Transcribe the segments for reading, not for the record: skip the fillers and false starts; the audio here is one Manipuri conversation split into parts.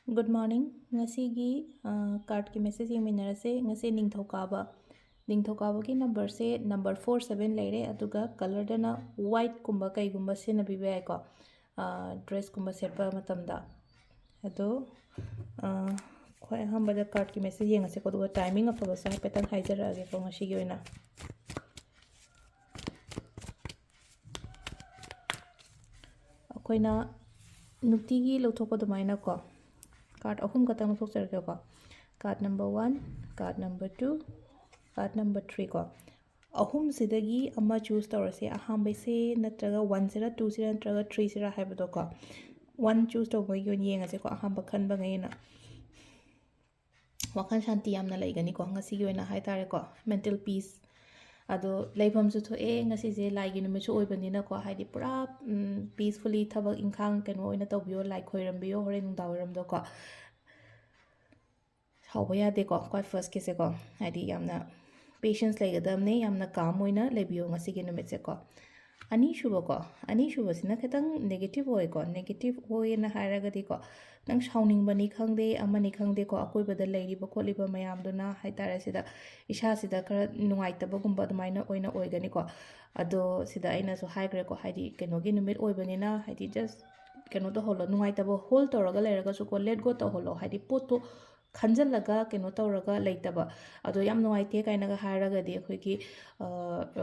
Good morning. Ngasigi card ki message yengminarase ngase ningthokaba. Ningthokabagi number se number 47 leire aduga color dana white kumba kai gumba sinabibe ai ko dress kumba setpa matamda ado khoi hambada card ki message yengase ko duga timing afaba sa petan haijarage ko ngasigi oina akoina nutigi lothopa dumaina ko card ahum katang thokjarge ko card number 1 card number 2 card number 3 ko ahum sidagi ama choose tawrase aham se natraga 1 sira 2 sira natraga 3 sira haibado ko 1 choose to boy yon yengase ko aham bakhan bangaina wakan shanti yamna laigani ko ngasi yoina haitare ko mental peace ado laifam su thoe ngasi je laigi nume chu oibanina ko haidi pura peacefully thabak inkhang keno oina tawbiyo lai khoirambiyo hore nungda oiram do ko hauba yade ko kwai first kese ko haidi yamna patience laigadamne yamna calm oina lebiyo ngasi ge nume se ko ani shuba sina khetang negative hoy ko negative hoy na hairagadi ko nang shauning bani khangde amani khangde ko akoi bada lairi ba kholi ba mayam duna haitare sida isha sida kara nungai taba gumba dumaina oina oigani ko ado sida aina so haigre ko haidi kenogi numit oibani na haidi just keno to holo nungai taba hold toraga leraga so ko let go to holo haidi poto khanjalaga keno tawraga leitaba ado yam nuaite kainaga hairagadi akhoi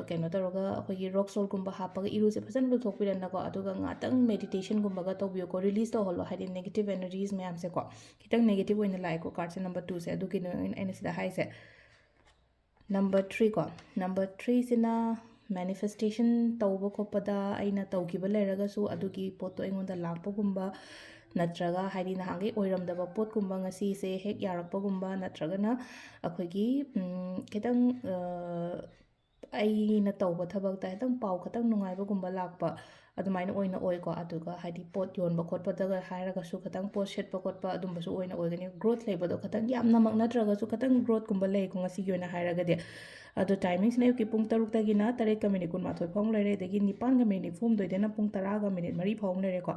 keno tawraga akhoi rock salt gumba hapaga iruse phasan lu thokpirana ko aduga ngatang meditation gumba ga tawbiyo ko release to holo haidi negative energies mayam se ko kitang negative oina lai ko card se number 2 se adugi aina sida hai se number 3 ko number 3 sina manifestation tawba khopada aina tawgiba leraga su adugi poto aingonda lakpa gumba natraga haidi nahangi oiramdaba pot gumba ngasi se hek yarakpa gumba natragana akhoi kitang aina tawba thabakta hitang pau khatang nungaiba gumba lakpa adumaina oina oiko aduga haidi pot yonba khotpa daga hairaga su khatang pot setpa khotpa adumba su oina oigani growth leibado khatang yamna mak natraga su khatang growth gumba lei ko ngasi yoina hairagade ado timing sina yuki pung 3 tagina 3 minute 12 phong lere dagi 9 minute 4 doidena pung 10 minute 3 phong lere ko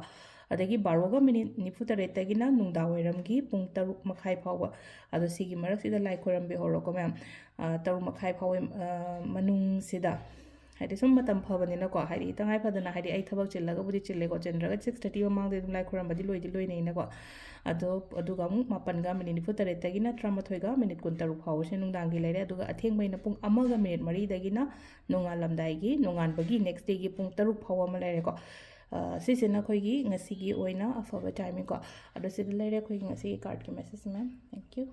adagi 12 minute 94 tagina nungda oiramgi pung 3 makhai phawa ado sigi marak sida lai khoram bi horo ko ma'am 3 makhai phawe manung sida haidi sum matam phabanina ko haidi tangai phadana haidi ai thabak chillaga budi chille ko chendraga 6:30 mamangde dum lai khoram badi loidi loina ko ado aduga mu 8 ga minute 94 tagina 13 ga minute 13 phawo se nungdangi lere aduga atheng baina pung 1 ga minute 3 dagina nongalamdai nonganbagi next day gi pung 3 phawa ma lere ko sisina khoigi ngasigi oina afaba timing ko ado sid lere khoigi ngasi card ki message ma'am thank you